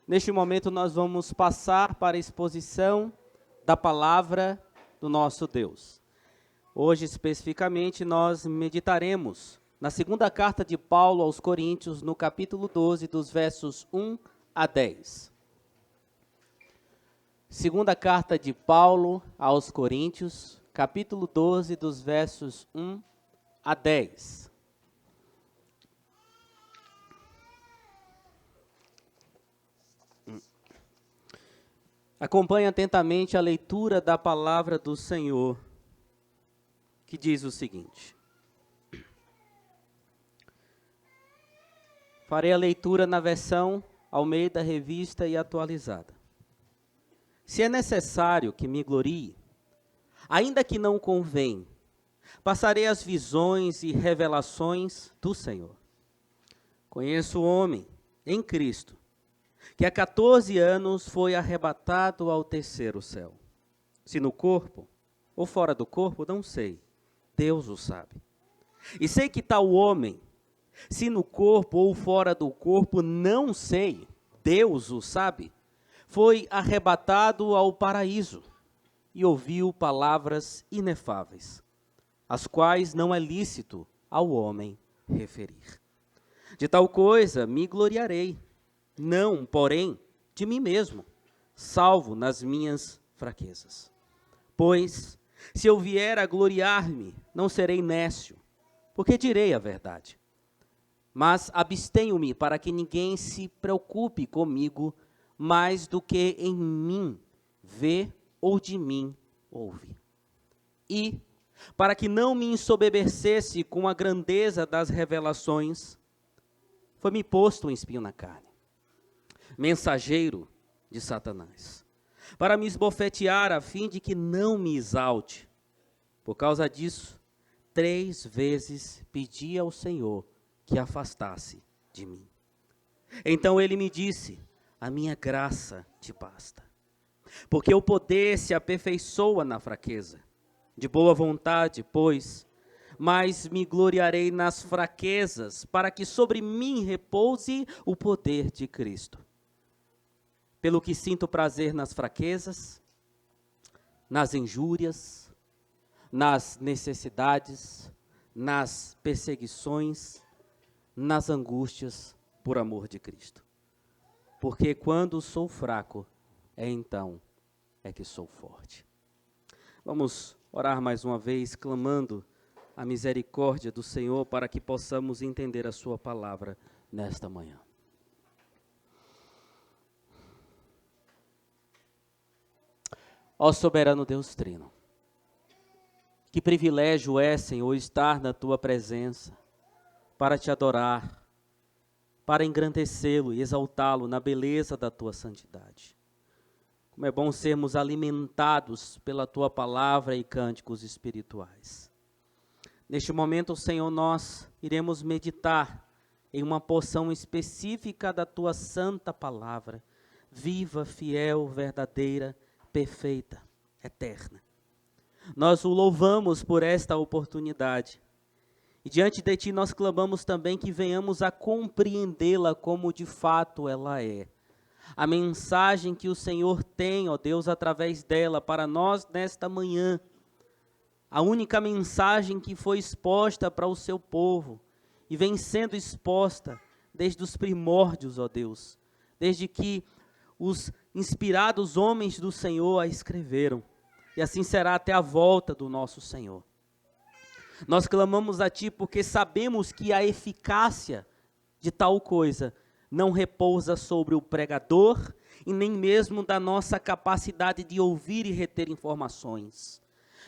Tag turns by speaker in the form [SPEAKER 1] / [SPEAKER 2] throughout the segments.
[SPEAKER 1] Neste momento nós vamos passar para a exposição da palavra do nosso Deus. Hoje, especificamente, nós meditaremos na segunda carta de Paulo aos Coríntios, no capítulo 12, dos versos 1 a 10. Segunda carta de Paulo aos Coríntios, capítulo 12, dos versos 1 a 10. Acompanhe atentamente a leitura da palavra do Senhor, que diz o seguinte. Farei a leitura na versão Almeida Revista e Atualizada. Se é necessário que me glorie, ainda que não convém, passarei as visões e revelações do Senhor. Conheço o homem em Cristo, que há 14 anos foi arrebatado ao terceiro céu. Se no corpo ou fora do corpo, não sei, Deus o sabe. E sei que tal homem, se no corpo ou fora do corpo, não sei, Deus o sabe, foi arrebatado ao paraíso e ouviu palavras inefáveis, as quais não é lícito ao homem referir. De tal coisa me gloriarei, não, porém, de mim mesmo, salvo nas minhas fraquezas. Pois, se eu vier a gloriar-me, não serei nécio, porque direi a verdade. Mas abstenho-me para que ninguém se preocupe comigo mais do que em mim vê ou de mim ouve. E, para que não me ensoberbecesse com a grandeza das revelações, foi-me posto um espinho na carne, mensageiro de Satanás, para me esbofetear a fim de que não me exalte. Por causa disso, 3 vezes pedi ao Senhor que afastasse de mim. Então ele me disse: a minha graça te basta, porque o poder se aperfeiçoa na fraqueza. De boa vontade, pois, mas me gloriarei nas fraquezas, para que sobre mim repouse o poder de Cristo. Pelo que sinto prazer nas fraquezas, nas injúrias, nas necessidades, nas perseguições, nas angústias, por amor de Cristo. Porque quando sou fraco, então é que sou forte. Vamos orar mais uma vez, clamando a misericórdia do Senhor para que possamos entender a sua palavra nesta manhã. Ó soberano Deus Trino, que privilégio é, Senhor, estar na tua presença, para te adorar, para engrandecê-lo e exaltá-lo na beleza da tua santidade. Como é bom sermos alimentados pela tua palavra e cânticos espirituais. Neste momento, Senhor, nós iremos meditar em uma porção específica da tua santa palavra, viva, fiel, verdadeira, perfeita, eterna. Nós o louvamos por esta oportunidade. E diante de ti nós clamamos também que venhamos a compreendê-la como de fato ela é. A mensagem que o Senhor tem, ó Deus, através dela para nós nesta manhã. A única mensagem que foi exposta para o seu povo e vem sendo exposta desde os primórdios, ó Deus. Desde que os inspirados homens do Senhor a escreveram. E assim será até a volta do nosso Senhor. Nós clamamos a ti porque sabemos que a eficácia de tal coisa não repousa sobre o pregador e nem mesmo da nossa capacidade de ouvir e reter informações,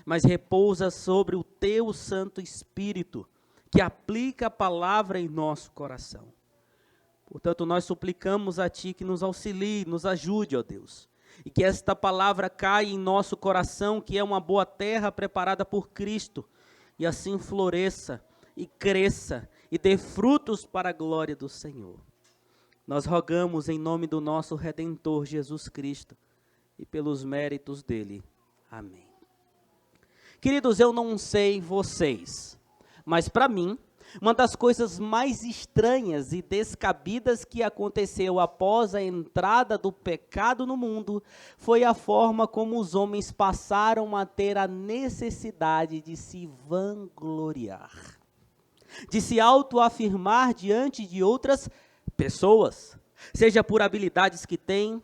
[SPEAKER 1] mas repousa sobre o teu Santo Espírito, que aplica a palavra em nosso coração. Portanto, nós suplicamos a ti que nos auxilie, nos ajude, ó Deus, e que esta palavra caia em nosso coração, que é uma boa terra preparada por Cristo, e assim floresça e cresça e dê frutos para a glória do Senhor. Nós rogamos em nome do nosso Redentor Jesus Cristo e pelos méritos dele. Amém. Queridos, eu não sei vocês, mas para mim, Uma das coisas mais estranhas e descabidas que aconteceu após a entrada do pecado no mundo foi a forma como os homens passaram a ter a necessidade de se vangloriar, de se autoafirmar diante de outras pessoas, seja por habilidades que têm,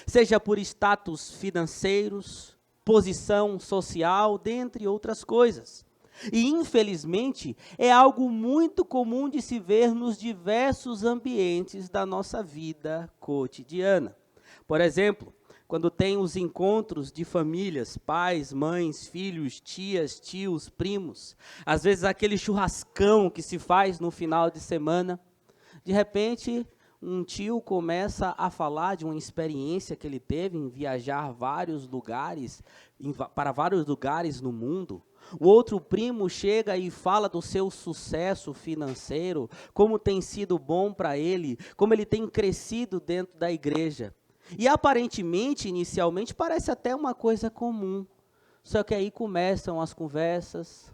[SPEAKER 1] seja por status financeiros, posição social, dentre outras coisas. E, infelizmente, é algo muito comum de se ver nos diversos ambientes da nossa vida cotidiana. Por exemplo, quando tem os encontros de famílias, pais, mães, filhos, tias, tios, primos, às vezes aquele churrascão que se faz no final de semana, de repente um tio começa a falar de uma experiência que ele teve em viajar vários lugares, para vários lugares no mundo. O outro primo chega e fala do seu sucesso financeiro, como tem sido bom para ele, como ele tem crescido dentro da igreja. E aparentemente, inicialmente, parece até uma coisa comum. Só que aí começam as conversas,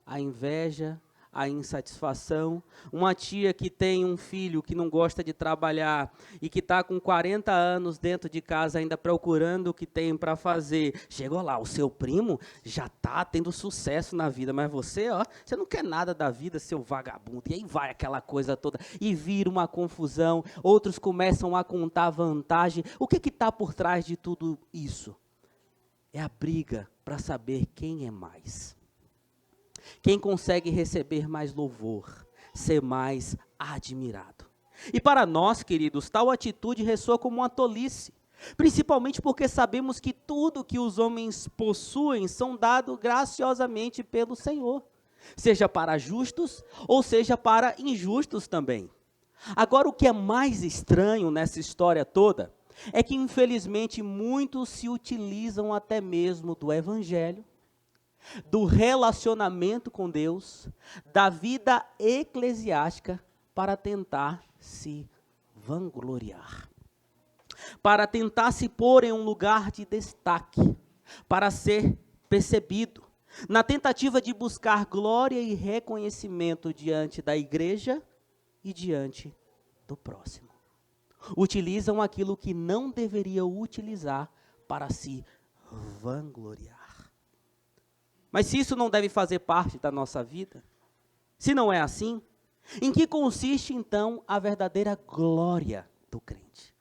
[SPEAKER 1] a inveja, a insatisfação. Uma tia que tem um filho que não gosta de trabalhar e que está com 40 anos dentro de casa ainda procurando o que tem para fazer. Chegou lá, o seu primo já está tendo sucesso na vida, mas você, você não quer nada da vida, seu vagabundo. E aí vai aquela coisa toda e vira uma confusão. Outros começam a contar vantagem. O que está por trás de tudo isso? É a briga para saber quem é mais. Quem consegue receber mais louvor, ser mais admirado. E para nós, queridos, tal atitude ressoa como uma tolice, principalmente porque sabemos que tudo que os homens possuem são dado graciosamente pelo Senhor, seja para justos ou seja para injustos também. Agora, o que é mais estranho nessa história toda é que, infelizmente, muitos se utilizam até mesmo do Evangelho, do relacionamento com Deus, da vida eclesiástica, para tentar se vangloriar, para tentar se pôr em um lugar de destaque, para ser percebido, na tentativa de buscar glória e reconhecimento diante da igreja e diante do próximo. Utilizam aquilo que não deveriam utilizar para se vangloriar. Mas se isso não deve fazer parte da nossa vida, se não é assim, em que consiste então a verdadeira glória do crente?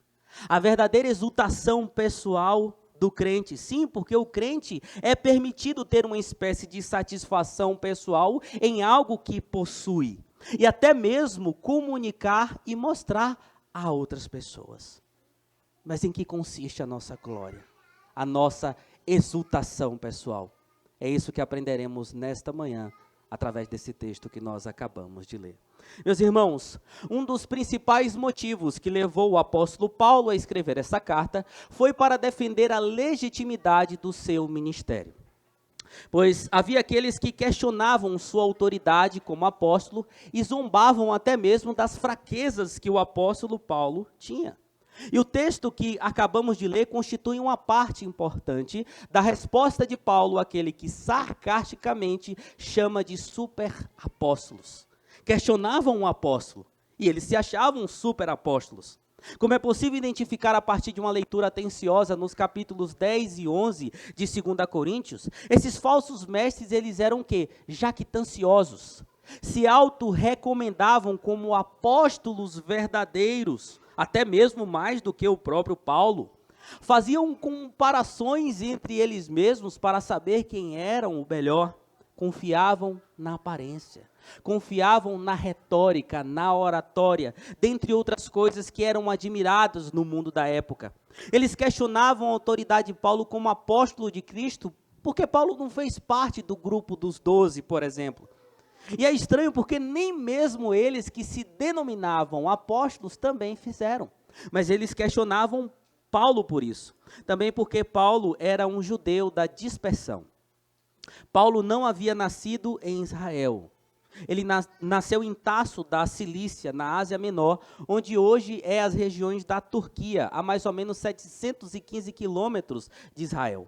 [SPEAKER 1] A verdadeira exultação pessoal do crente? Sim, porque o crente é permitido ter uma espécie de satisfação pessoal em algo que possui, e até mesmo comunicar e mostrar a outras pessoas. Mas em que consiste a nossa glória? A nossa exultação pessoal? É isso que aprenderemos nesta manhã, através desse texto que nós acabamos de ler. Meus irmãos, um dos principais motivos que levou o apóstolo Paulo a escrever essa carta foi para defender a legitimidade do seu ministério. Pois havia aqueles que questionavam sua autoridade como apóstolo e zombavam até mesmo das fraquezas que o apóstolo Paulo tinha. E o texto que acabamos de ler constitui uma parte importante da resposta de Paulo àquele que sarcasticamente chama de super-apóstolos. Questionavam o apóstolo e eles se achavam super-apóstolos. Como é possível identificar a partir de uma leitura atenciosa nos capítulos 10 e 11 de 2 Coríntios, esses falsos mestres, eles eram o quê? Jactanciosos. Se auto-recomendavam como apóstolos verdadeiros, até mesmo mais do que o próprio Paulo. Faziam comparações entre eles mesmos para saber quem eram o melhor. Confiavam na aparência, confiavam na retórica, na oratória, dentre outras coisas que eram admiradas no mundo da época. Eles questionavam a autoridade de Paulo como apóstolo de Cristo, porque Paulo não fez parte do grupo dos 12, por exemplo. E é estranho porque nem mesmo eles que se denominavam apóstolos também fizeram. Mas eles questionavam Paulo por isso. Também porque Paulo era um judeu da dispersão. Paulo não havia nascido em Israel. Ele nasceu em Tarso da Cilícia, na Ásia Menor, onde hoje é as regiões da Turquia, a mais ou menos 715 quilômetros de Israel.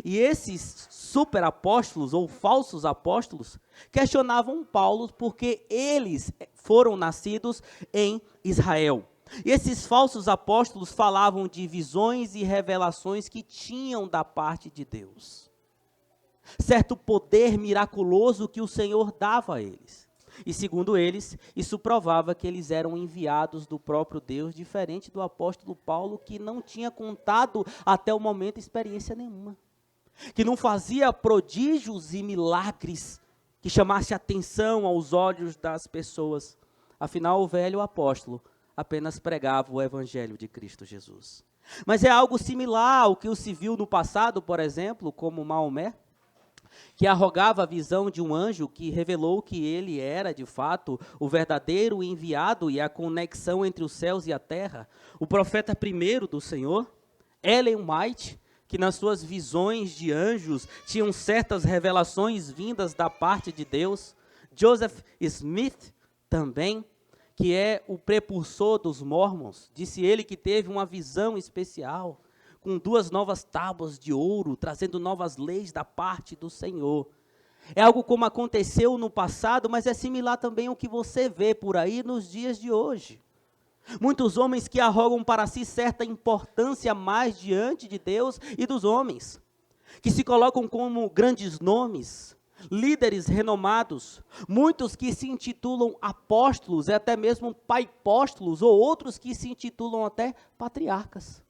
[SPEAKER 1] E esses superapóstolos ou falsos apóstolos questionavam Paulo porque eles foram nascidos em Israel. E esses falsos apóstolos falavam de visões e revelações que tinham da parte de Deus. Certo poder miraculoso que o Senhor dava a eles. E segundo eles, isso provava que eles eram enviados do próprio Deus, diferente do apóstolo Paulo, que não tinha contado até o momento experiência nenhuma. Que não fazia prodígios e milagres que chamasse atenção aos olhos das pessoas. Afinal, o velho apóstolo apenas pregava o evangelho de Cristo Jesus. Mas é algo similar ao que se viu no passado, por exemplo, como Maomé, que arrogava a visão de um anjo que revelou que ele era, de fato, o verdadeiro enviado e a conexão entre os céus e a terra. O profeta primeiro do Senhor, Ellen White, que nas suas visões de anjos tinham certas revelações vindas da parte de Deus. Joseph Smith também, que é o precursor dos Mormons, disse ele que teve uma visão especial, com 2 novas tábuas de ouro, trazendo novas leis da parte do Senhor. É algo como aconteceu no passado, mas é similar também ao que você vê por aí nos dias de hoje. Muitos homens que arrogam para si certa importância mais diante de Deus e dos homens, que se colocam como grandes nomes, líderes renomados, muitos que se intitulam apóstolos, e até mesmo paipóstolos, ou outros que se intitulam até patriarcas.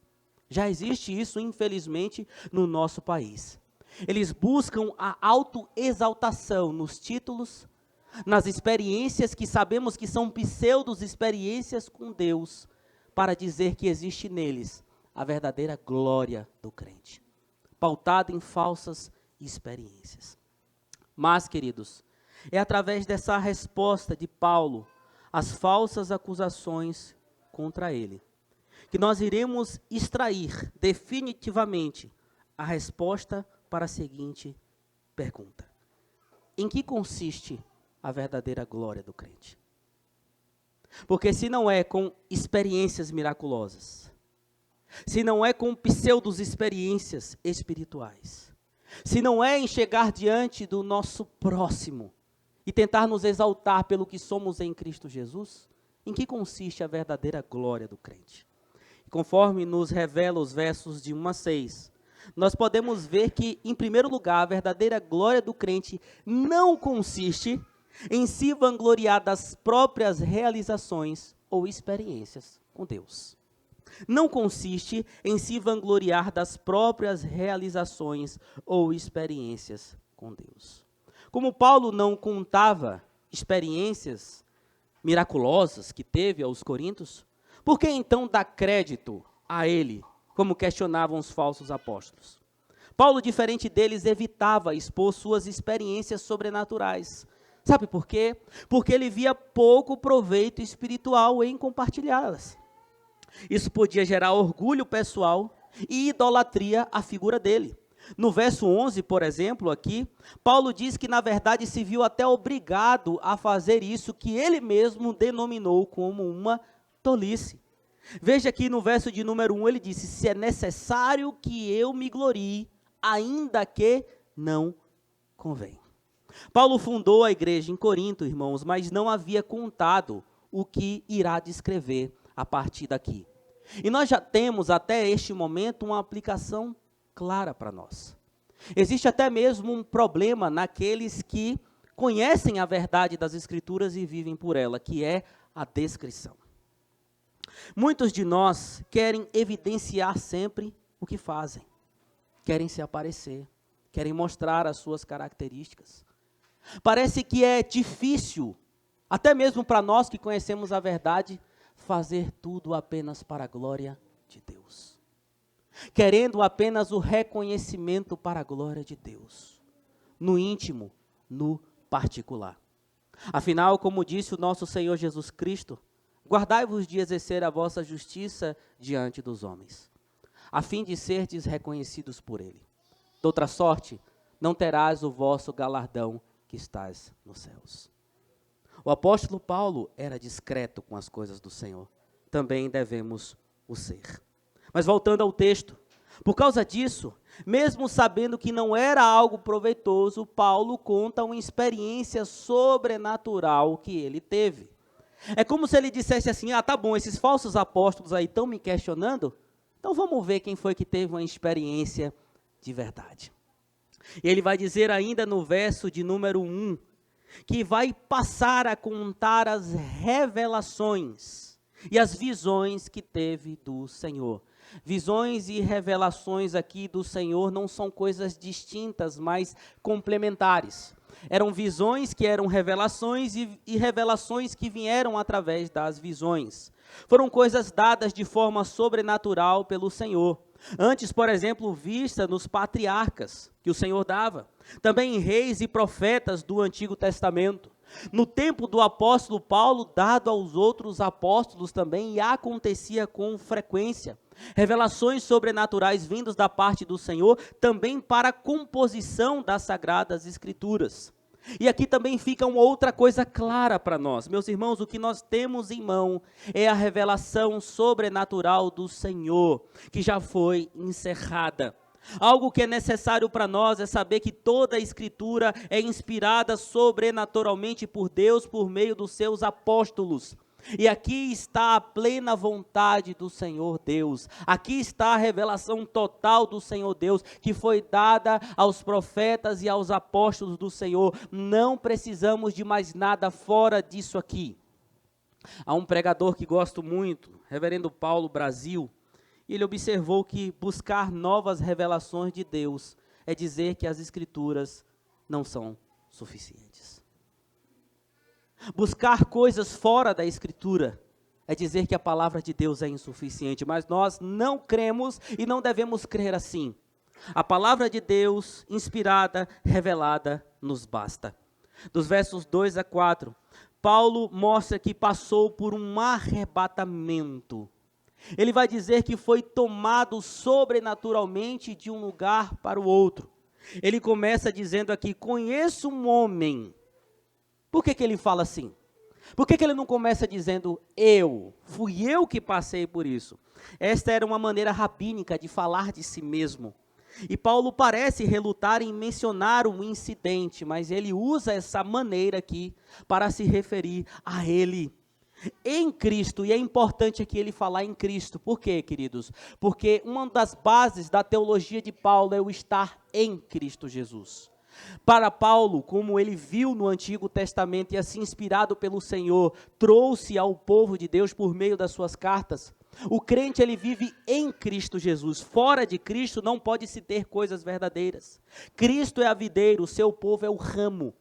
[SPEAKER 1] Já existe isso, infelizmente, no nosso país. Eles buscam a autoexaltação nos títulos, nas experiências que sabemos que são pseudo-experiências com Deus, para dizer que existe neles a verdadeira glória do crente, pautada em falsas experiências. Mas, queridos, é através dessa resposta de Paulo às falsas acusações contra ele, que nós iremos extrair definitivamente a resposta para a seguinte pergunta: em que consiste a verdadeira glória do crente? Porque se não é com experiências miraculosas, se não é com pseudo-experiências espirituais, se não é em chegar diante do nosso próximo e tentar nos exaltar pelo que somos em Cristo Jesus, em que consiste a verdadeira glória do crente? Conforme nos revela os versos de 1 a 6, nós podemos ver que, em primeiro lugar, a verdadeira glória do crente não consiste em se vangloriar das próprias realizações ou experiências com Deus. Não consiste em se vangloriar das próprias realizações ou experiências com Deus. Como Paulo não contava experiências miraculosas que teve aos Coríntios, por que então dar crédito a ele, como questionavam os falsos apóstolos? Paulo, diferente deles, evitava expor suas experiências sobrenaturais. Sabe por quê? Porque ele via pouco proveito espiritual em compartilhá-las. Isso podia gerar orgulho pessoal e idolatria à figura dele. No verso 11, por exemplo, aqui, Paulo diz que na verdade se viu até obrigado a fazer isso que ele mesmo denominou como uma tolice. Veja aqui no verso de número 1, ele disse: se é necessário que eu me glorie, ainda que não convém. Paulo fundou a igreja em Corinto, irmãos, mas não havia contado o que irá descrever a partir daqui. E nós já temos até este momento uma aplicação clara para nós. Existe até mesmo um problema naqueles que conhecem a verdade das Escrituras e vivem por ela, que é a descrição. Muitos de nós querem evidenciar sempre o que fazem, querem se aparecer, querem mostrar as suas características. Parece que é difícil, até mesmo para nós que conhecemos a verdade, fazer tudo apenas para a glória de Deus. Querendo apenas o reconhecimento para a glória de Deus, no íntimo, no particular. Afinal, como disse o nosso Senhor Jesus Cristo, guardai-vos de exercer a vossa justiça diante dos homens, a fim de serdes reconhecidos por ele. De outra sorte, não terás o vosso galardão que estás nos céus. O apóstolo Paulo era discreto com as coisas do Senhor. Também devemos o ser. Mas voltando ao texto, Por causa disso, mesmo sabendo que não era algo proveitoso, Paulo conta uma experiência sobrenatural que ele teve. É como se ele dissesse assim: tá bom, esses falsos apóstolos aí estão me questionando, então vamos ver quem foi que teve uma experiência de verdade. E ele vai dizer ainda no verso de número 1, que vai passar a contar as revelações e as visões que teve do Senhor. Visões e revelações aqui do Senhor não são coisas distintas, mas complementares. Eram visões que eram revelações e revelações que vieram através das visões. Foram coisas dadas de forma sobrenatural pelo Senhor. Antes, por exemplo, vista nos patriarcas que o Senhor dava. Também em reis e profetas do Antigo Testamento. No tempo do apóstolo Paulo, dado aos outros apóstolos também, e acontecia com frequência. Revelações sobrenaturais vindas da parte do Senhor, também para a composição das Sagradas Escrituras. E aqui também fica uma outra coisa clara para nós. Meus irmãos, o que nós temos em mão é a revelação sobrenatural do Senhor, que já foi encerrada. Algo que é necessário para nós é saber que toda a Escritura é inspirada sobrenaturalmente por Deus por meio dos seus apóstolos. E aqui está a plena vontade do Senhor Deus. Aqui está a revelação total do Senhor Deus, que foi dada aos profetas e aos apóstolos do Senhor. Não precisamos de mais nada fora disso aqui. Há um pregador que gosto muito, Reverendo Paulo Brasil, e ele observou que buscar novas revelações de Deus é dizer que as Escrituras não são suficientes. Buscar coisas fora da Escritura é dizer que a palavra de Deus é insuficiente, mas nós não cremos e não devemos crer assim. A palavra de Deus, inspirada, revelada, nos basta. Dos versos 2 a 4, Paulo mostra que passou por um arrebatamento. Ele vai dizer que foi tomado sobrenaturalmente de um lugar para o outro. Ele começa dizendo aqui: conheço um homem. Por que ele fala assim? Por que ele não começa dizendo fui eu que passei por isso? Esta era uma maneira rabínica de falar de si mesmo. E Paulo parece relutar em mencionar um incidente, mas ele usa essa maneira aqui para se referir a ele. Em Cristo, e é importante aqui ele falar em Cristo. Por quê, queridos? Porque uma das bases da teologia de Paulo é o estar em Cristo Jesus. Para Paulo, como ele viu no Antigo Testamento e assim inspirado pelo Senhor, trouxe ao povo de Deus por meio das suas cartas, o crente ele vive em Cristo Jesus. Fora de Cristo não pode se ter coisas verdadeiras. Cristo é a videira, o seu povo é o ramo.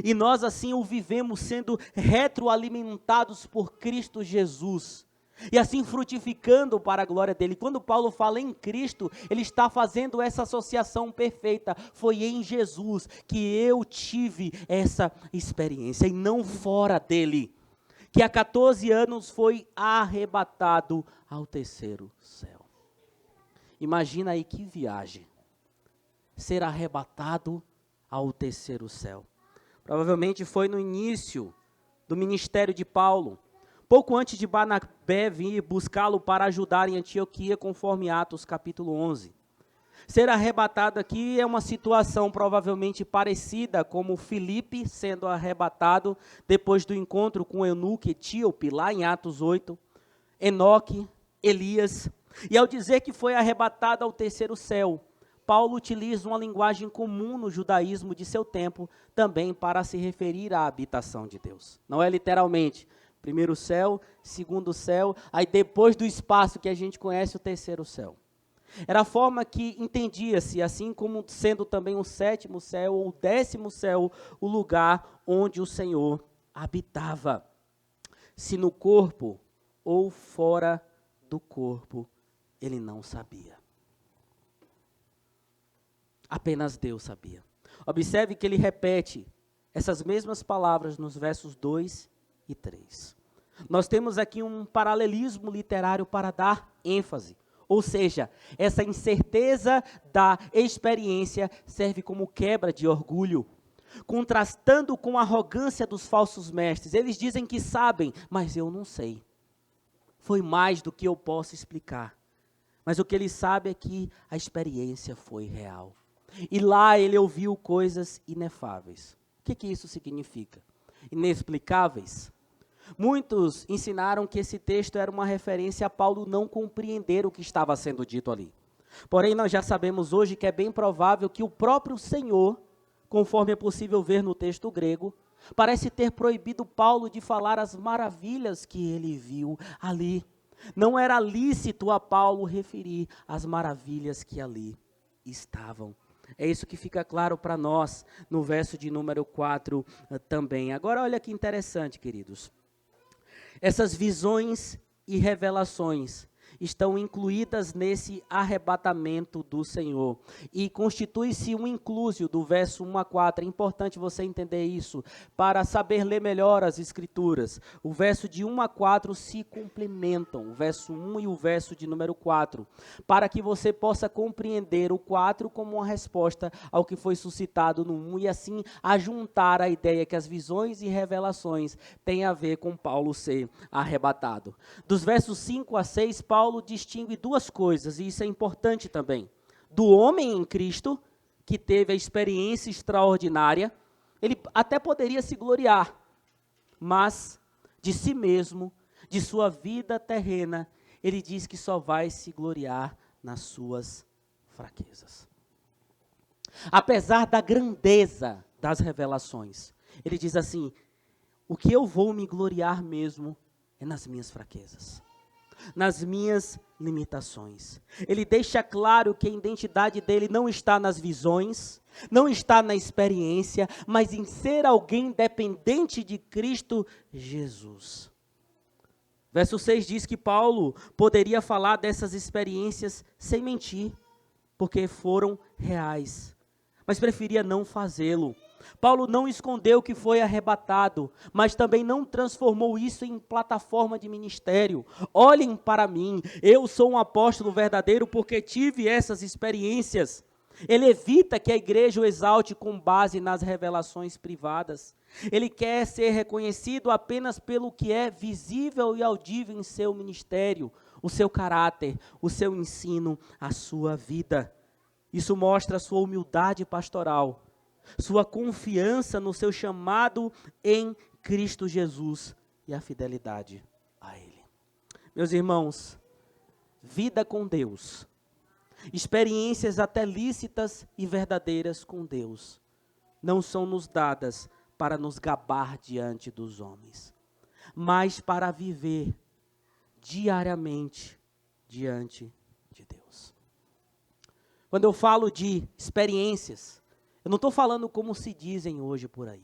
[SPEAKER 1] E nós assim o vivemos sendo retroalimentados por Cristo Jesus. E assim frutificando para a glória dele. Quando Paulo fala em Cristo, ele está fazendo essa associação perfeita. Foi em Jesus que eu tive essa experiência e não fora dele. Que há 14 anos foi arrebatado ao terceiro céu. Imagina aí que viagem. Ser arrebatado ao terceiro céu. Provavelmente foi no início do ministério de Paulo. Pouco antes de Barnabé vir buscá-lo para ajudar em Antioquia, conforme Atos capítulo 11. Ser arrebatado aqui é uma situação provavelmente parecida como Filipe sendo arrebatado depois do encontro com Eunuque etíope, lá em Atos 8, Enoque, Elias. E ao dizer que foi arrebatado ao terceiro céu, Paulo utiliza uma linguagem comum no judaísmo de seu tempo, também para se referir à habitação de Deus. Não é literalmente primeiro céu, segundo céu, aí depois do espaço que a gente conhece o terceiro céu. Era a forma que entendia-se, assim como sendo também o sétimo céu ou o 10º céu, o lugar onde o Senhor habitava. Se no corpo ou fora do corpo, ele não sabia. Apenas Deus sabia. Observe que ele repete essas mesmas palavras nos versos 2 e 3. Nós temos aqui um paralelismo literário para dar ênfase. Ou seja, essa incerteza da experiência serve como quebra de orgulho, contrastando com a arrogância dos falsos mestres. Eles dizem que sabem, mas eu não sei. Foi mais do que eu posso explicar. Mas o que ele sabe é que a experiência foi real. E lá ele ouviu coisas inefáveis. O que isso significa? Inexplicáveis? Muitos ensinaram que esse texto era uma referência a Paulo não compreender o que estava sendo dito ali. Porém, nós já sabemos hoje que é bem provável que o próprio Senhor, conforme é possível ver no texto grego, parece ter proibido Paulo de falar as maravilhas que ele viu ali. Não era lícito a Paulo referir as maravilhas que ali estavam. É isso que fica claro para nós no verso de número 4 também. Agora olha que interessante, queridos. Essas visões e revelações estão incluídas nesse arrebatamento do Senhor. E constitui-se um inclusio do verso 1 a 4. É importante você entender isso, para saber ler melhor as Escrituras. O verso de 1 a 4 se complementam, o verso 1 e o verso de número 4, para que você possa compreender o 4 como uma resposta ao que foi suscitado no 1, e assim ajuntar a ideia que as visões e revelações têm a ver com Paulo ser arrebatado. Dos versos 5 a 6, Paulo distingue duas coisas, e isso é importante também. Do homem em Cristo, que teve a experiência extraordinária, ele até poderia se gloriar, mas de si mesmo, de sua vida terrena, ele diz que só vai se gloriar nas suas fraquezas. Apesar da grandeza das revelações, ele diz assim: o que eu vou me gloriar mesmo é nas minhas fraquezas, nas minhas limitações. Ele deixa claro que a identidade dele não está nas visões, não está na experiência, mas em ser alguém dependente de Cristo Jesus. Verso 6 diz que Paulo poderia falar dessas experiências sem mentir, porque foram reais, mas preferia não fazê-lo. Paulo não escondeu que foi arrebatado, mas também não transformou isso em plataforma de ministério. Olhem para mim, eu sou um apóstolo verdadeiro porque tive essas experiências. Ele evita que a igreja o exalte com base nas revelações privadas. Ele quer ser reconhecido apenas pelo que é visível e audível em seu ministério, o seu caráter, o seu ensino, a sua vida. Isso mostra a sua humildade pastoral, sua confiança no seu chamado em Cristo Jesus e a fidelidade a Ele. Meus irmãos, vida com Deus, experiências até lícitas e verdadeiras com Deus, não são nos dadas para nos gabar diante dos homens, mas para viver diariamente diante de Deus. Quando eu falo de experiências, eu não estou falando como se dizem hoje por aí.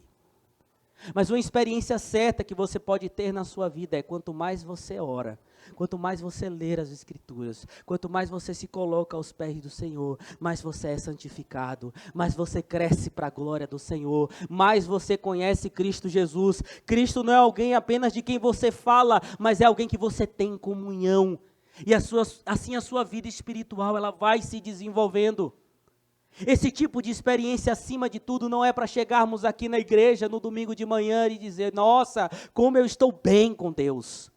[SPEAKER 1] Mas uma experiência certa que você pode ter na sua vida é quanto mais você ora, quanto mais você lê as Escrituras, quanto mais você se coloca aos pés do Senhor, mais você é santificado, mais você cresce para a glória do Senhor, mais você conhece Cristo Jesus. Cristo não é alguém apenas de quem você fala, mas é alguém que você tem comunhão. E assim a sua vida espiritual ela vai se desenvolvendo. Esse tipo de experiência, acima de tudo, não é para chegarmos aqui na igreja no domingo de manhã e dizer: nossa, como eu estou bem com Deus,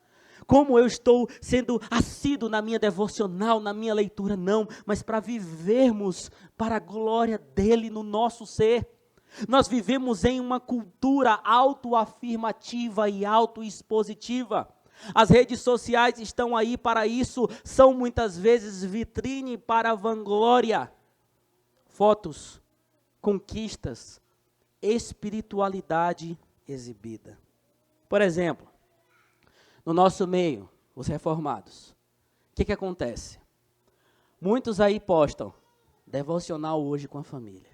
[SPEAKER 1] como eu estou sendo assíduo na minha devocional, na minha leitura. Não, mas para vivermos para a glória dele no nosso ser. Nós vivemos em uma cultura autoafirmativa e autoexpositiva. As redes sociais estão aí para isso, são muitas vezes vitrine para a vanglória. Fotos, conquistas, espiritualidade exibida. Por exemplo, no nosso meio, os reformados, o que acontece? Muitos aí postam devocional hoje com a família,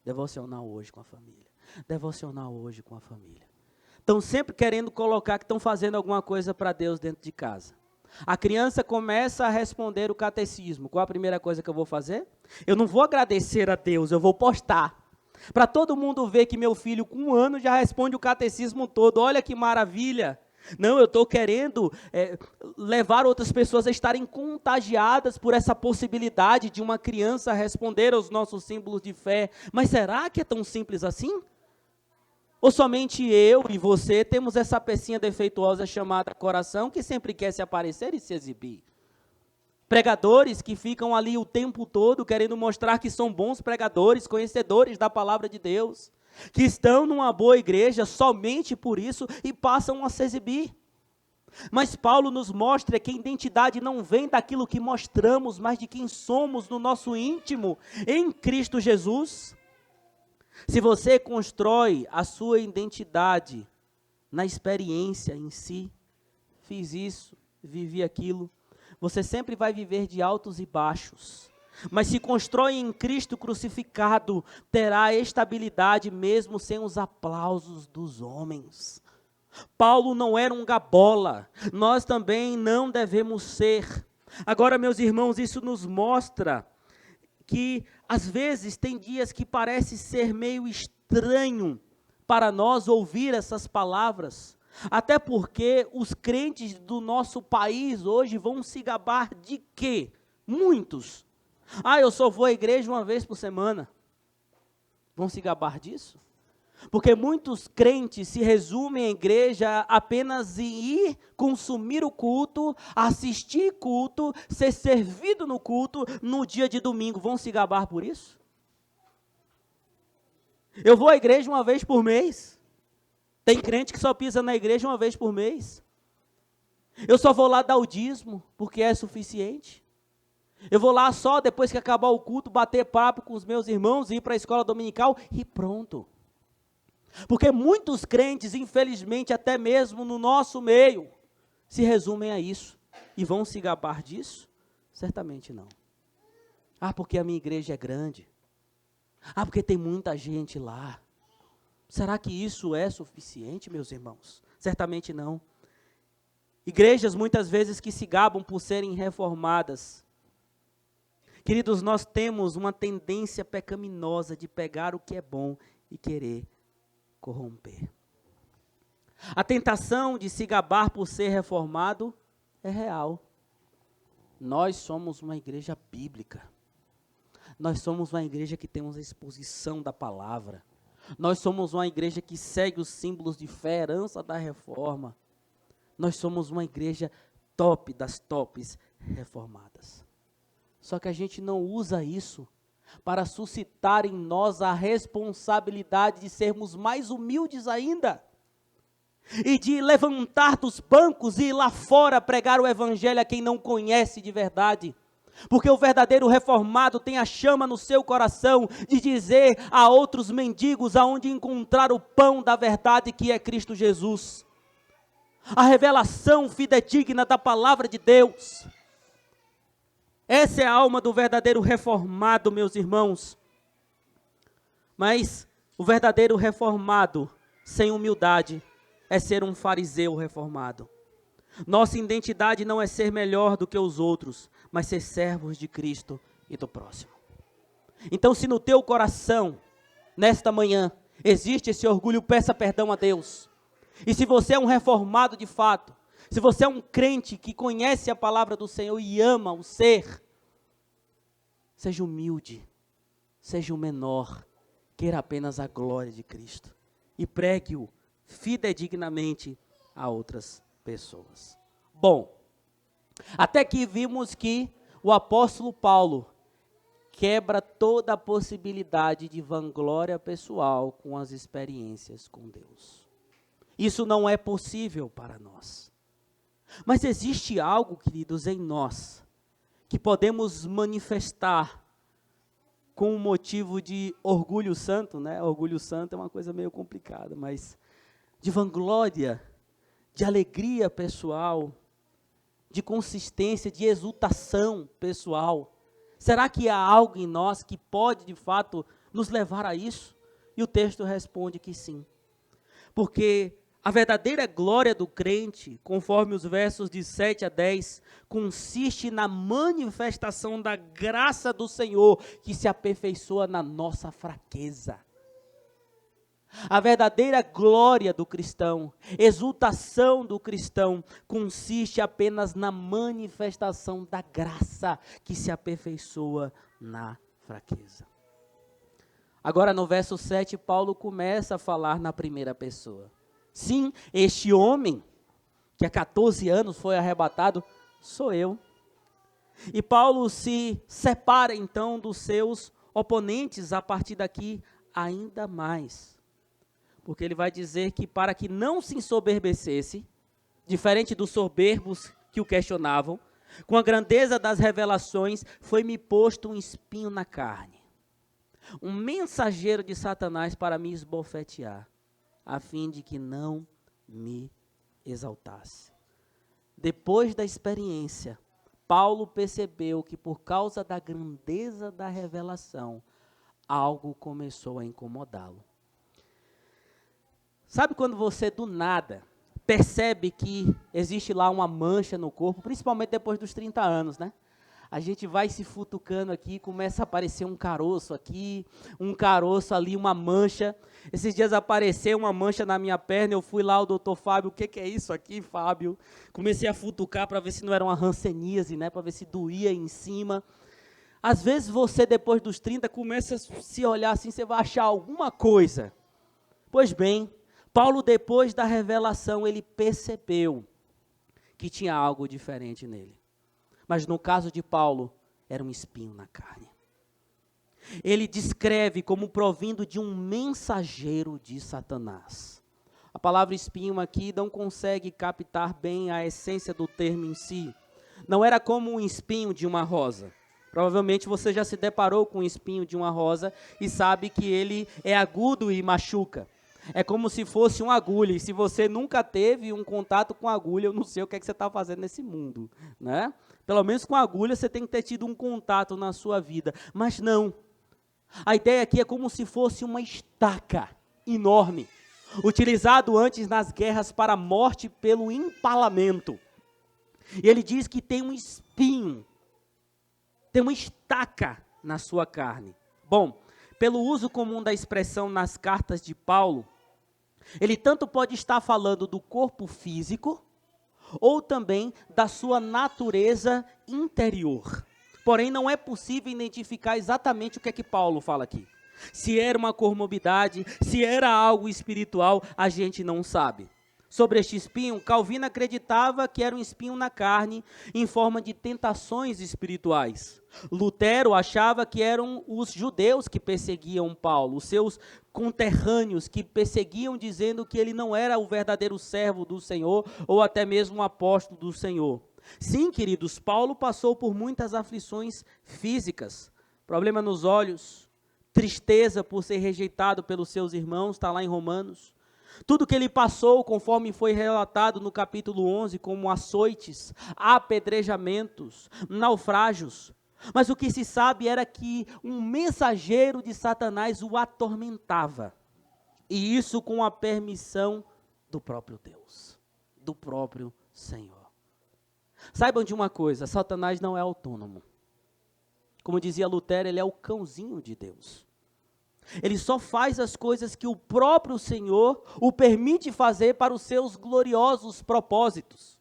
[SPEAKER 1] devocional hoje com a família, devocional hoje com a família. Estão sempre querendo colocar que estão fazendo alguma coisa para Deus dentro de casa. A criança começa a responder o catecismo. Qual a primeira coisa que eu vou fazer? Eu não vou agradecer a Deus, eu vou postar. Para todo mundo ver que meu filho com 1 ano já responde o catecismo todo. Olha que maravilha. Não, eu estou querendo levar outras pessoas a estarem contagiadas por essa possibilidade de uma criança responder aos nossos símbolos de fé. Mas será que é tão simples assim? Ou somente eu e você temos essa pecinha defeituosa chamada coração que sempre quer se aparecer e se exibir? Pregadores que ficam ali o tempo todo querendo mostrar que são bons pregadores, conhecedores da palavra de Deus, que estão numa boa igreja somente por isso e passam a se exibir. Mas Paulo nos mostra que a identidade não vem daquilo que mostramos, mas de quem somos no nosso íntimo, em Cristo Jesus. Se você constrói a sua identidade na experiência em si, fiz isso, vivi aquilo, você sempre vai viver de altos e baixos. Mas se constrói em Cristo crucificado, terá estabilidade mesmo sem os aplausos dos homens. Paulo não era um gabola, nós também não devemos ser. Agora, meus irmãos, isso nos mostra que às vezes tem dias que parece ser meio estranho para nós ouvir essas palavras, até porque os crentes do nosso país hoje vão se gabar de quê? Muitos. Eu só vou à igreja uma vez por semana. Vão se gabar disso? Porque muitos crentes se resumem à igreja apenas em ir consumir o culto, assistir culto, ser servido no culto no dia de domingo. Vão se gabar por isso? Eu vou à igreja uma vez por mês. Tem crente que só pisa na igreja uma vez por mês. Eu só vou lá dar o dízimo, porque é suficiente. Eu vou lá só depois que acabar o culto, bater papo com os meus irmãos, ir para a escola dominical e pronto. Porque muitos crentes, infelizmente, até mesmo no nosso meio, se resumem a isso. E vão se gabar disso? Certamente não. Porque a minha igreja é grande. Porque tem muita gente lá. Será que isso é suficiente, meus irmãos? Certamente não. Igrejas muitas vezes que se gabam por serem reformadas. Queridos, nós temos uma tendência pecaminosa de pegar o que é bom e querer corromper. A tentação de se gabar por ser reformado é real. Nós somos uma igreja bíblica. Nós somos uma igreja que temos a exposição da palavra. Nós somos uma igreja que segue os símbolos de fé, herança da reforma. Nós somos uma igreja top das tops reformadas. Só que a gente não usa isso para suscitar em nós a responsabilidade de sermos mais humildes ainda. E de levantar dos bancos e ir lá fora pregar o evangelho a quem não conhece de verdade. Porque o verdadeiro reformado tem a chama no seu coração de dizer a outros mendigos aonde encontrar o pão da verdade que é Cristo Jesus. A revelação fidedigna da palavra de Deus. Essa é a alma do verdadeiro reformado, meus irmãos. Mas o verdadeiro reformado, sem humildade, é ser um fariseu reformado. Nossa identidade não é ser melhor do que os outros, mas ser servos de Cristo e do próximo. Então, se no teu coração, nesta manhã, existe esse orgulho, peça perdão a Deus. E se você é um reformado de fato, se você é um crente que conhece a palavra do Senhor e ama o ser, seja humilde, seja o menor, queira apenas a glória de Cristo e pregue-o fidedignamente a outras pessoas. Bom, até que vimos que o apóstolo Paulo quebra toda a possibilidade de vanglória pessoal com as experiências com Deus. Isso não é possível para nós. Mas existe algo, queridos, em nós, que podemos manifestar com um motivo de orgulho santo, né? Orgulho santo é uma coisa meio complicada, mas de vanglória, de alegria pessoal, de consistência, de exultação pessoal. Será que há algo em nós que pode, de fato, nos levar a isso? E o texto responde que sim. Porque a verdadeira glória do crente, conforme os versos de 7 a 10, consiste na manifestação da graça do Senhor, que se aperfeiçoa na nossa fraqueza. A verdadeira glória do cristão, exultação do cristão, consiste apenas na manifestação da graça que se aperfeiçoa na fraqueza. Agora no verso 7, Paulo começa a falar na primeira pessoa. Sim, este homem, que há 14 anos foi arrebatado, sou eu. E Paulo se separa então dos seus oponentes a partir daqui ainda mais. Porque ele vai dizer que para que não se ensoberbecesse, diferente dos soberbos que o questionavam, com a grandeza das revelações, foi-me posto um espinho na carne, um mensageiro de Satanás para me esbofetear, a fim de que não me exaltasse. Depois da experiência, Paulo percebeu que por causa da grandeza da revelação, algo começou a incomodá-lo. Sabe quando você do nada percebe que existe lá uma mancha no corpo, principalmente depois dos 30 anos, né? A gente vai se futucando aqui, começa a aparecer um caroço aqui, um caroço ali, uma mancha. Esses dias apareceu uma mancha na minha perna, eu fui lá, o doutor Fábio, o que é isso aqui, Fábio? Comecei a futucar para ver se não era uma hanseníase, né? Para ver se doía em cima. Às vezes você, depois dos 30, começa a se olhar assim, você vai achar alguma coisa. Pois bem, Paulo, depois da revelação, ele percebeu que tinha algo diferente nele. Mas no caso de Paulo, era um espinho na carne. Ele descreve como provindo de um mensageiro de Satanás. A palavra espinho aqui não consegue captar bem a essência do termo em si. Não era como um espinho de uma rosa. Provavelmente você já se deparou com o espinho de uma rosa e sabe que ele é agudo e machuca. É como se fosse uma agulha, e se você nunca teve um contato com agulha, eu não sei o que é que você está fazendo nesse mundo, né? Pelo menos com agulha você tem que ter tido um contato na sua vida, mas não. A ideia aqui é como se fosse uma estaca enorme, utilizado antes nas guerras para a morte pelo empalamento. E ele diz que tem um espinho, tem uma estaca na sua carne. Bom, pelo uso comum da expressão nas cartas de Paulo, ele tanto pode estar falando do corpo físico, ou também da sua natureza interior. Porém, não é possível identificar exatamente o que é que Paulo fala aqui. Se era uma comorbidade, se era algo espiritual, a gente não sabe. Sobre este espinho, Calvino acreditava que era um espinho na carne, em forma de tentações espirituais. Lutero achava que eram os judeus que perseguiam Paulo, os seus conterrâneos que perseguiam, dizendo que ele não era o verdadeiro servo do Senhor, ou até mesmo um apóstolo do Senhor. Sim, queridos, Paulo passou por muitas aflições físicas, problema nos olhos, tristeza por ser rejeitado pelos seus irmãos, está lá em Romanos. Tudo que ele passou, conforme foi relatado no capítulo 11, como açoites, apedrejamentos, naufrágios. Mas o que se sabe era que um mensageiro de Satanás o atormentava. E isso com a permissão do próprio Deus, do próprio Senhor. Saibam de uma coisa, Satanás não é autônomo. Como dizia Lutero, ele é o cãozinho de Deus. Ele só faz as coisas que o próprio Senhor o permite fazer para os seus gloriosos propósitos.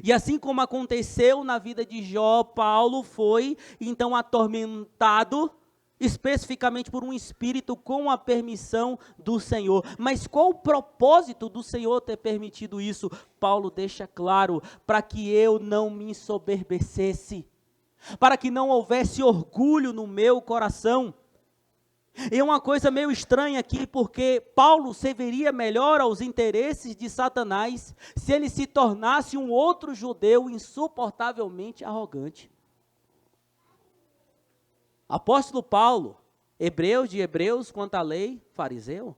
[SPEAKER 1] E assim como aconteceu na vida de Jó, Paulo foi então atormentado especificamente por um espírito com a permissão do Senhor. Mas qual o propósito do Senhor ter permitido isso? Paulo deixa claro, para que eu não me ensoberbecesse, para que não houvesse orgulho no meu coração. E uma coisa meio estranha aqui, porque Paulo serviria melhor aos interesses de Satanás se ele se tornasse um outro judeu insuportavelmente arrogante. Apóstolo Paulo, hebreu de hebreus quanto à lei, fariseu,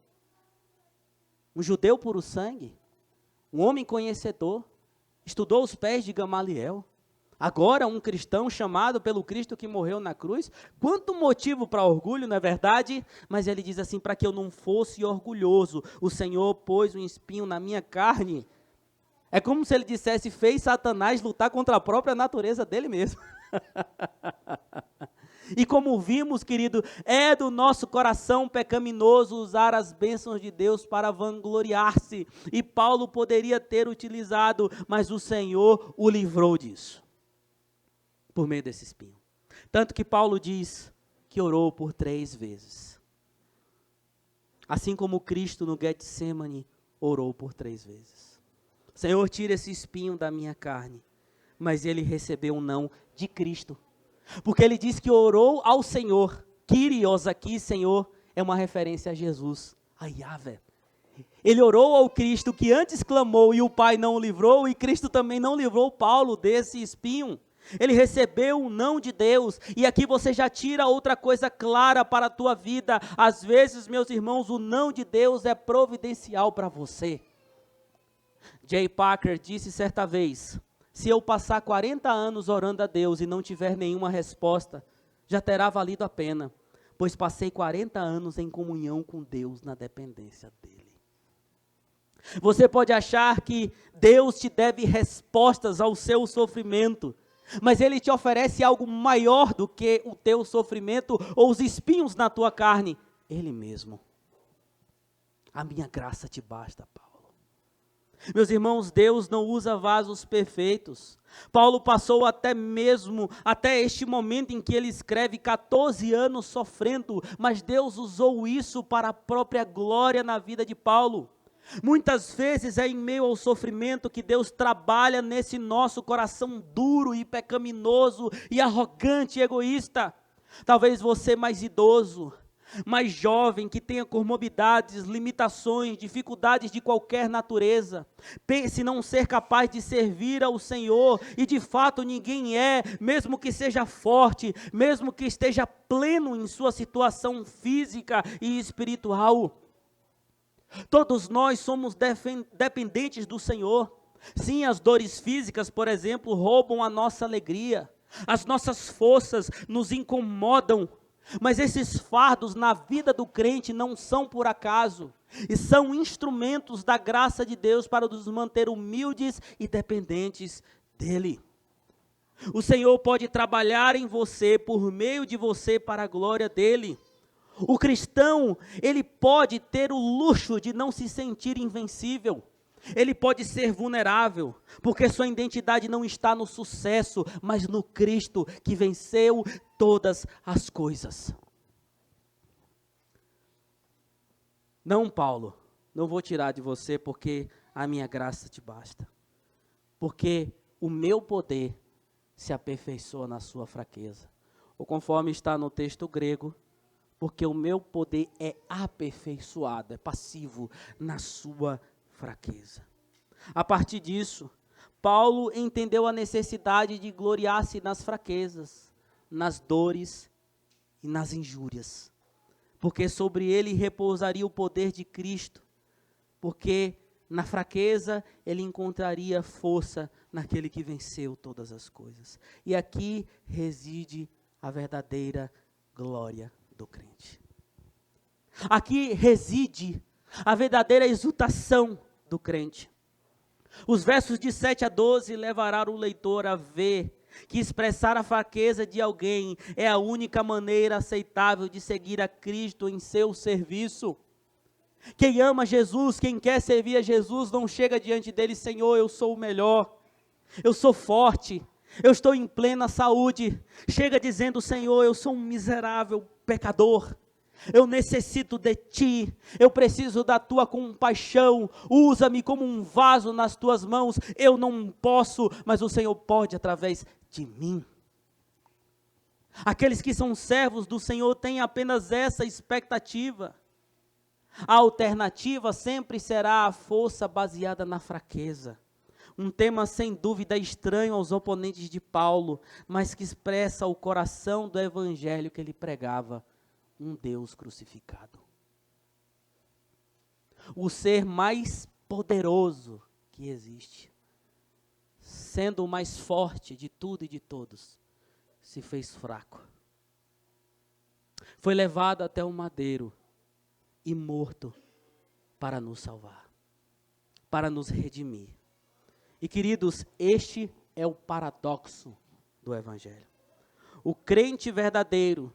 [SPEAKER 1] um judeu puro sangue, um homem conhecedor, estudou os pés de Gamaliel, agora um cristão chamado pelo Cristo que morreu na cruz. Quanto motivo para orgulho, não é verdade? Mas ele diz assim, para que eu não fosse orgulhoso, o Senhor pôs um espinho na minha carne. É como se ele dissesse, fez Satanás lutar contra a própria natureza dele mesmo. E como vimos, querido, é do nosso coração pecaminoso usar as bênçãos de Deus para vangloriar-se. E Paulo poderia ter utilizado, mas o Senhor o livrou disso, por meio desse espinho. Tanto que Paulo diz que orou por 3 vezes. Assim como Cristo no Getsemane orou por 3 vezes. Senhor, tira esse espinho da minha carne. Mas ele recebeu um não de Cristo. Porque ele diz que orou ao Senhor. Kyrios aqui, Senhor, é uma referência a Jesus, a Yahvé. Ele orou ao Cristo que antes clamou e o Pai não o livrou, e Cristo também não livrou Paulo desse espinho. Ele recebeu o não de Deus, e aqui você já tira outra coisa clara para a tua vida. Às vezes, meus irmãos, o não de Deus é providencial para você. J. Packer disse certa vez: se eu passar 40 anos orando a Deus e não tiver nenhuma resposta, já terá valido a pena, pois passei 40 anos em comunhão com Deus na dependência dEle. Você pode achar que Deus te deve respostas ao seu sofrimento, mas Ele te oferece algo maior do que o teu sofrimento ou os espinhos na tua carne, Ele mesmo. A minha graça te basta, Paulo. Meus irmãos, Deus não usa vasos perfeitos. Paulo passou até este momento em que ele escreve 14 anos sofrendo, mas Deus usou isso para a própria glória na vida de Paulo. Muitas vezes é em meio ao sofrimento que Deus trabalha nesse nosso coração duro e pecaminoso e arrogante e egoísta. Talvez você mais idoso, mais jovem, que tenha comorbidades, limitações, dificuldades de qualquer natureza, pense não ser capaz de servir ao Senhor, e de fato ninguém é, mesmo que seja forte, mesmo que esteja pleno em sua situação física e espiritual. Todos nós somos dependentes do Senhor. Sim, as dores físicas, por exemplo, roubam a nossa alegria, as nossas forças nos incomodam, mas esses fardos na vida do crente não são por acaso, e são instrumentos da graça de Deus para nos manter humildes e dependentes dEle. O Senhor pode trabalhar em você, por meio de você, para a glória dEle. O cristão, ele pode ter o luxo de não se sentir invencível. Ele pode ser vulnerável, porque sua identidade não está no sucesso, mas no Cristo que venceu todas as coisas. Não, Paulo, não vou tirar de você porque a minha graça te basta. Porque o meu poder se aperfeiçoa na sua fraqueza. Ou conforme está no texto grego, porque o meu poder é aperfeiçoado, é passivo na sua fraqueza. A partir disso, Paulo entendeu a necessidade de gloriar-se nas fraquezas, nas dores e nas injúrias, porque sobre ele repousaria o poder de Cristo, porque na fraqueza ele encontraria força naquele que venceu todas as coisas. E aqui reside a verdadeira glória do crente. Aqui reside a verdadeira exultação do crente. Os versos de 7 a 12 levarão o leitor a ver que expressar a fraqueza de alguém é a única maneira aceitável de seguir a Cristo em seu serviço. Quem ama Jesus, quem quer servir a Jesus, não chega diante dele: Senhor, eu sou o melhor, eu sou forte, eu estou em plena saúde. Chega dizendo: Senhor, eu sou um miserável pecador, eu necessito de Ti, eu preciso da Tua compaixão, usa-me como um vaso nas Tuas mãos, eu não posso, mas o Senhor pode através de mim. Aqueles que são servos do Senhor têm apenas essa expectativa. A alternativa sempre será a força baseada na fraqueza. Um tema sem dúvida estranho aos oponentes de Paulo, mas que expressa o coração do evangelho que ele pregava: um Deus crucificado. O ser mais poderoso que existe, sendo o mais forte de tudo e de todos, se fez fraco. Foi levado até o madeiro e morto para nos salvar, para nos redimir. E queridos, este é o paradoxo do evangelho. O crente verdadeiro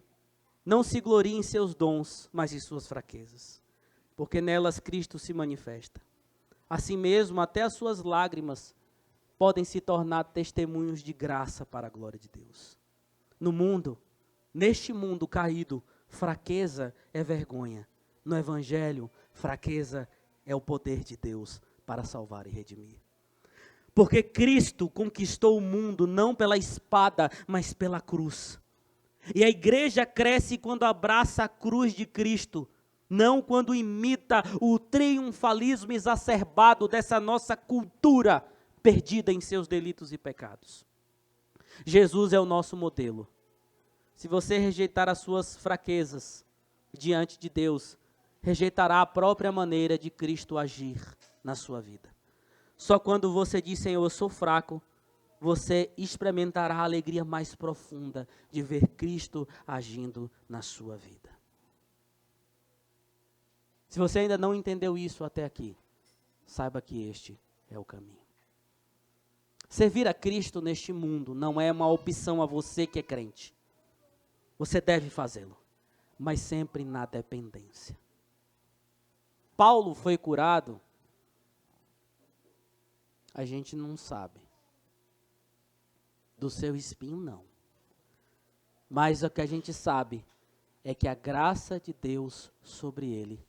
[SPEAKER 1] não se gloria em seus dons, mas em suas fraquezas, porque nelas Cristo se manifesta. Assim mesmo, até as suas lágrimas podem se tornar testemunhos de graça para a glória de Deus. No mundo, neste mundo caído, fraqueza é vergonha. No evangelho, fraqueza é o poder de Deus para salvar e redimir. Porque Cristo conquistou o mundo não pela espada, mas pela cruz. E a igreja cresce quando abraça a cruz de Cristo, não quando imita o triunfalismo exacerbado dessa nossa cultura perdida em seus delitos e pecados. Jesus é o nosso modelo. Se você rejeitar as suas fraquezas diante de Deus, rejeitará a própria maneira de Cristo agir na sua vida. Só quando você diz, Senhor, eu sou fraco, você experimentará a alegria mais profunda de ver Cristo agindo na sua vida. Se você ainda não entendeu isso até aqui, saiba que este é o caminho. Servir a Cristo neste mundo não é uma opção a você que é crente. Você deve fazê-lo, mas sempre na dependência. Paulo foi curado? A gente não sabe. Do seu espinho, não. Mas o que a gente sabe é que a graça de Deus sobre ele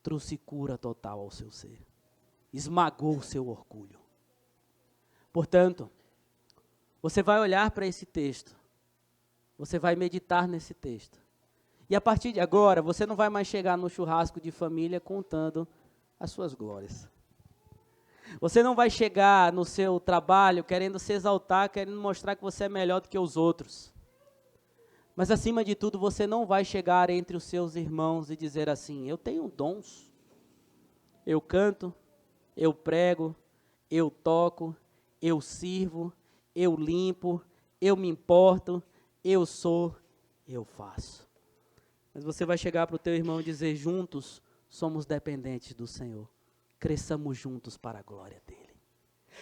[SPEAKER 1] trouxe cura total ao seu ser. Esmagou o seu orgulho. Portanto, você vai olhar para esse texto. Você vai meditar nesse texto. E a partir de agora, você não vai mais chegar no churrasco de família contando as suas glórias. Você não vai chegar no seu trabalho querendo se exaltar, querendo mostrar que você é melhor do que os outros. Mas acima de tudo, você não vai chegar entre os seus irmãos e dizer assim, eu tenho dons. Eu canto, eu prego, eu toco, eu sirvo, eu limpo, eu me importo, eu sou, eu faço. Mas você vai chegar para o teu irmão e dizer, juntos somos dependentes do Senhor. Cresçamos juntos para a glória dele.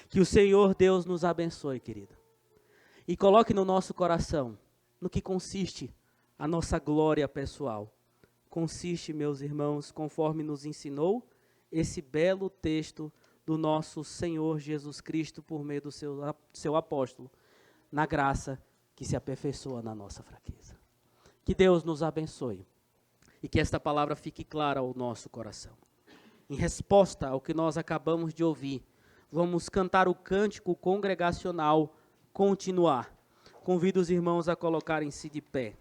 [SPEAKER 1] Que o Senhor Deus nos abençoe, querido. E coloque no nosso coração, no que consiste a nossa glória pessoal. Consiste, meus irmãos, conforme nos ensinou esse belo texto do nosso Senhor Jesus Cristo por meio do seu apóstolo, na graça que se aperfeiçoa na nossa fraqueza. Que Deus nos abençoe e que esta palavra fique clara ao nosso coração. Em resposta ao que nós acabamos de ouvir, vamos cantar o cântico congregacional, continuar. Convido os irmãos a colocarem-se de pé.